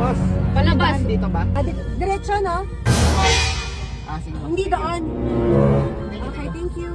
Boss, Palabas. dito ba? Diretso, no? Sige. Hindi doon. Okay, thank you.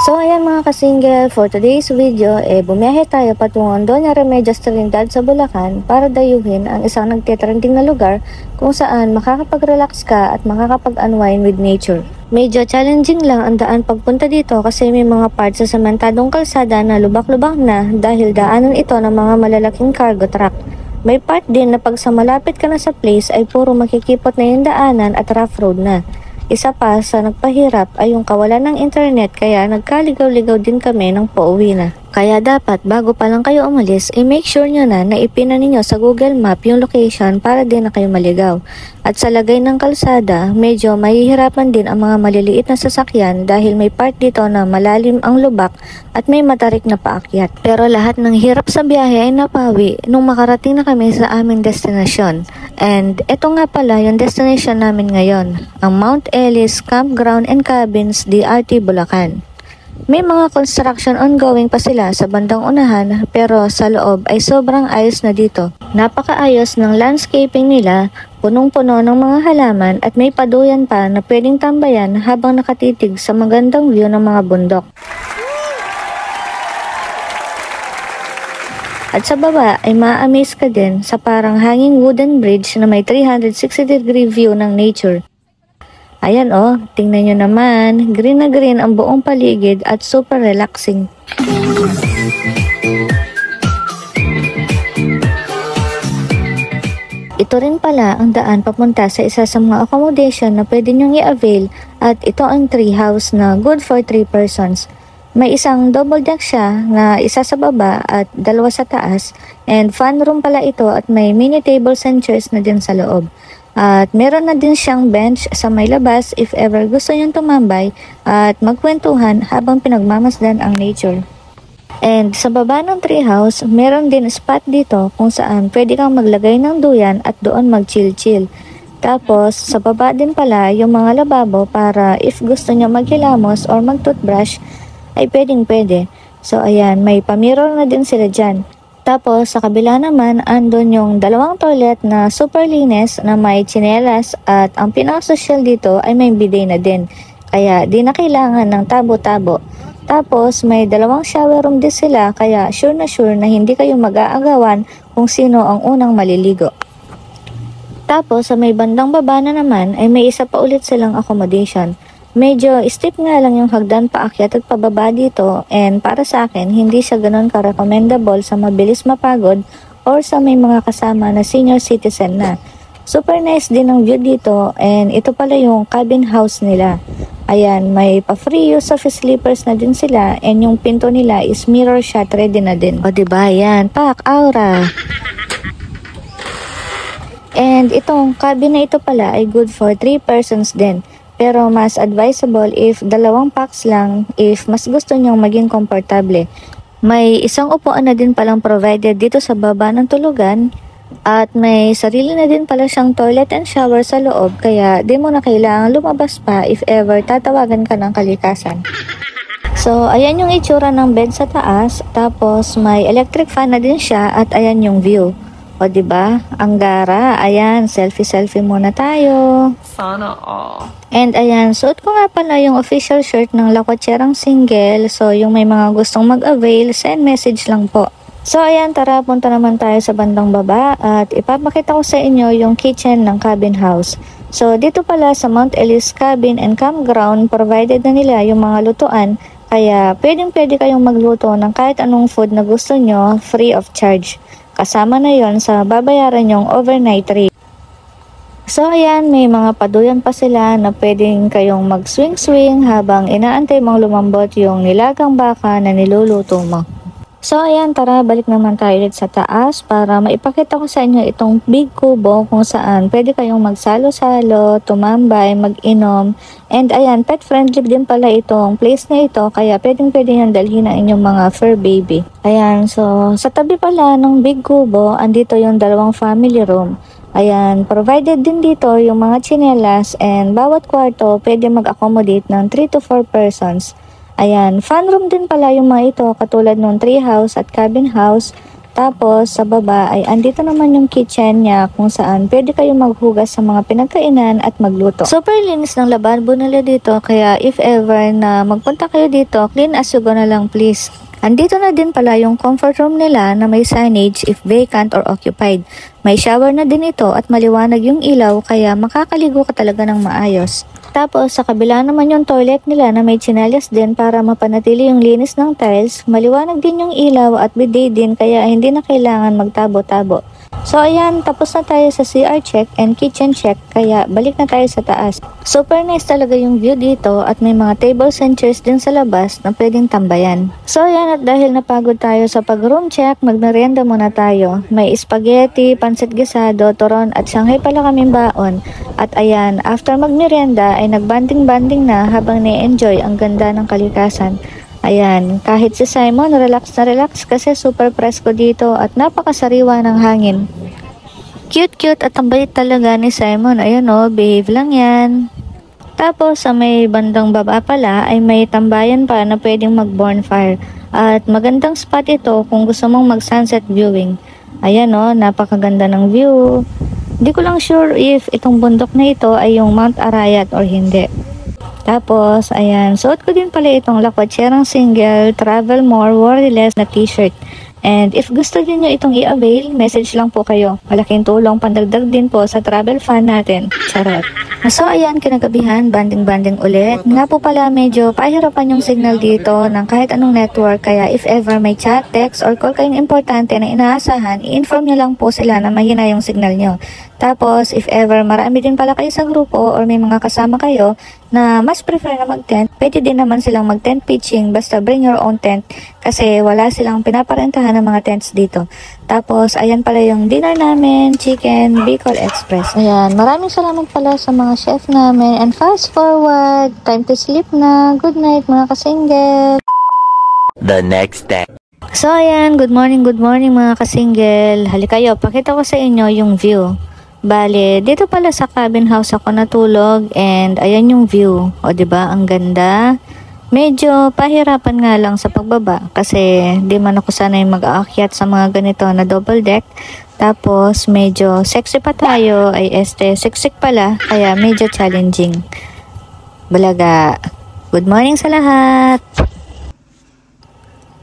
So ayan mga kasingle, for today's video, bumiyahe tayo patungong Doña Remedios Trinidad sa Bulacan para dayuhin ang isang nagtitrending na lugar kung saan makakapag-relax ka at makakapag-unwind with nature. Medyo challenging lang ang daan pagpunta dito kasi may mga parts sa sementadong kalsada na lubak-lubak na dahil daanan ito ng mga malalaking cargo truck. May part din na pag sa malapit ka na sa place ay puro makikipot na yung daanan at rough road na. Isa pa sa nagpahirap ay yung kawalan ng internet kaya nagkaligaw-ligaw din kami ng pauwi na. Kaya dapat bago pa lang kayo umalis make sure nyo na ipina ninyo sa Google Map yung location para din na kayo maligaw. At sa lagay ng kalsada, medyo mahihirapan din ang mga maliliit na sasakyan dahil may part dito na malalim ang lubak at may matarik na paakyat. Pero lahat ng hirap sa biyahe ay napawi nung makarating na kami sa aming destinasyon. And eto nga pala yung destination namin ngayon, ang Mount Ellis Campground and Cabins DRT Bulacan. May mga construction ongoing pa sila sa bandang unahan pero sa loob ay sobrang ayos na dito. Napakaayos ng landscaping nila, punong-puno ng mga halaman at may paduyan pa na pwedeng tambayan habang nakatitig sa magandang view ng mga bundok. At sa baba ay ma-amaze ka din sa parang hanging wooden bridge na may 360-degree view ng nature. Ayan tingnan nyo naman, green na green ang buong paligid at super relaxing. Ito rin pala ang daan papunta sa isa sa mga accommodation na pwede nyong i-avail at ito ang tree house na good for 3 persons. May isang double deck siya na isa sa baba at dalawa sa taas and fun room pala ito at may mini tables and chairs na din sa loob. At meron na din siyang bench sa may labas if ever gusto niyong tumambay at magkwentuhan habang pinagmamasdan ang nature. And sa baba ng treehouse, meron din spot dito kung saan pwede kang maglagay ng duyan at doon mag-chill-chill. Tapos sa baba din pala yung mga lababo para if gusto niyo maghilamos or mag-toothbrush ay pwedeng-pwede. So ayan, may pa-mirror na din sila dyan. Tapos sa kabila naman andun yung dalawang toilet na super linis na may tsinelas at ang pinaka-social dito ay may bidet na din. Kaya di na kailangan ng tabo-tabo. Tapos may dalawang shower room din sila kaya sure na hindi kayo mag-aagawan kung sino ang unang maliligo. Tapos sa may bandang baba na naman ay may isa pa ulit silang accommodation. Medyo steep nga lang yung hagdan paakyat at pababa dito and para sa akin hindi siya ganun ka-recommendable sa mabilis mapagod or sa may mga kasama na senior citizen na. Super nice din ang view dito and ito pala yung cabin house nila. Ayan, may pa-free use of sleepers na din sila and yung pinto nila is mirror shot ready na din. O diba yan, pak, aura! And itong cabin na ito pala ay good for 3 persons din. Pero mas advisable if dalawang packs lang if mas gusto nyong maging komportable. May isang upuan na din palang provided dito sa baba ng tulugan at may sarili na din pala siyang toilet and shower sa loob kaya di mo na kailangan lumabas pa if ever tatawagan ka ng kalikasan. So ayan yung itsura ng bed sa taas tapos may electric fan na din siya at ayan yung view. O diba? Ang gara. Ayan, selfie muna tayo. Sana all. And ayan, suot ko nga pala yung official shirt ng Lakotserang Single. So yung may mga gustong mag-avail, send message lang po. So ayan, tara punta naman tayo sa bandang baba at ipapakita ko sa inyo yung kitchen ng cabin house. So dito pala sa Mount Ellis Cabin and Campground, provided na nila yung mga lutuan. Kaya pwedeng-pwede kayong magluto ng kahit anong food na gusto nyo free of charge. Kasama na yon sa babayaran yung overnight rate. So ayan, may mga paduyan pa sila na pwedeng kayong mag-swing-swing habang inaantay mong lumambot yung nilagang baka na niluluto mo. So ayan, tara balik naman tayo ulit sa taas para maipakita ko sa inyo itong big kubo kung saan pwede kayong magsalo-salo, tumambay, mag-inom. And ayan, pet friendly din pala itong place na ito kaya pwedeng-pwede nyo dalhin ang inyong mga fur baby. Ayan, so sa tabi pala ng big kubo, andito yung dalawang family room. Ayan, provided din dito yung mga tsinelas and bawat kwarto pwede mag-accommodate ng 3 to 4 persons. Ayan, fun room din pala yung mga ito katulad ng tree house at cabin house. Tapos sa baba ay andito naman yung kitchen niya kung saan pwede kayo maghugas sa mga pinagkainan at magluto. Super linis ng lababo nila dito kaya if ever na magpunta kayo dito, clean as you go na lang please. Andito na din pala yung comfort room nila na may signage if vacant or occupied. May shower na din ito at maliwanag yung ilaw kaya makakaligo ka talaga ng maayos. Tapos sa kabila naman yung toilet nila na may tsinelas din para mapanatili yung linis ng tiles. Maliwanag din yung ilaw at bidet din kaya hindi na kailangan magtabo-tabo. So ayan, tapos na tayo sa CR check and kitchen check kaya balik na tayo sa taas. Super nice talaga yung view dito at may mga tables and chairs din sa labas na pwedeng tambayan. So ayan, at dahil napagod tayo sa pag-room check, magmerienda muna tayo. May spaghetti, pansit gisado, turon at Shanghai pala kaming baon. At ayan, after magmerienda ay nagbanding-banding na habang na-enjoy ang ganda ng kalikasan. Ayan, kahit si Simon relax na relax kasi super presko dito at napakasariwa ng hangin. Cute-cute at ang bait talaga ni Simon. Ayan o, behave lang yan. Tapos sa may bandang baba pala ay may tambayan pa na pwedeng mag-bonfire. At magandang spot ito kung gusto mong mag-sunset viewing. Ayan o, napakaganda ng view. Di ko lang sure if itong bundok na ito ay yung Mount Arayat or hindi. Tapos, ayan, suot ko din pala itong Lakwatserang single, travel more, worry less na t-shirt. And if gusto din nyo itong i-avail, message lang po kayo. Malaking tulong, pandagdag din po sa travel fund natin. Charot. So, ayan, kinagabihan, banding-banding ulit. Nga po pala, medyo pahirapan yung signal dito ng kahit anong network. Kaya if ever may chat, text, or call kayong importante na inaasahan, i-inform nyo lang po sila na mahina yung signal nyo. Tapos, if ever marami din pala kayo sa grupo or may mga kasama kayo na mas prefer na mag-tent, pwede din naman silang mag-tent pitching basta bring your own tent kasi wala silang pinaparentahan ng mga tents dito. Tapos, ayan pala yung dinner namin, chicken, Bicol Express. Ayan, maraming salamat pala sa mga chef namin and fast forward, time to sleep na. Good night mga kasingle. The next day. So, ayan, good morning mga kasingle. Halika kayo, pakita ko sa inyo yung view. Bale, dito pala sa cabin house ako natulog and ayan yung view. O, diba? Ang ganda. Medyo pahirapan nga lang sa pagbaba kasi di man ako sanay mag-aakyat sa mga ganito na double deck. Tapos, medyo sexy pa tayo. Ay, siksik pala. Kaya medyo challenging. Balaga. Good morning sa lahat.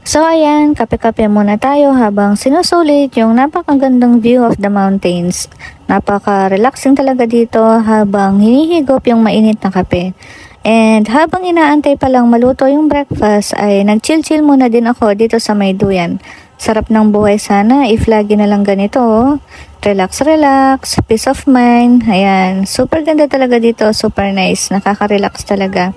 So ayan, kape-kape muna tayo habang sinusulit yung napakagandang view of the mountains. Napaka-relaxing talaga dito habang hinihigop yung mainit na kape. And habang inaantay palang maluto yung breakfast ay nag-chill-chill muna din ako dito sa may duyan. Sarap ng buhay sana if lagi na lang ganito. Relax, peace of mind. Ayan, super ganda talaga dito, super nice, nakaka-relax talaga.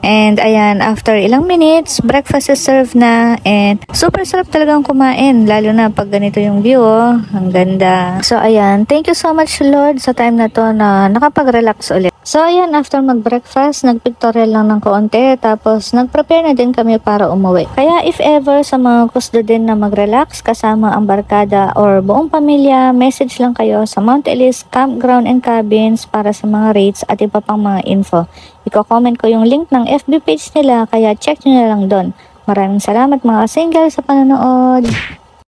And ayan, after ilang minutes, breakfast is served na and super sarap talagang kumain, lalo na pag ganito yung view, oh. Ang ganda. So ayan, thank you so much Lord sa time na to na nakapag-relax ulit. So ayan, after mag-breakfast, nag-pictorial lang ng kaunti, tapos nag-prepare na din kami para umuwi. Kaya if ever sa mga gusto din na mag-relax kasama ang barkada or buong pamilya, message lang kayo sa Mount Elise Campground and Cabins para sa mga rates at iba pang mga info. Iko-comment ko yung link ng FB page nila kaya check nyo na lang doon. Maraming salamat mga single sa panonood.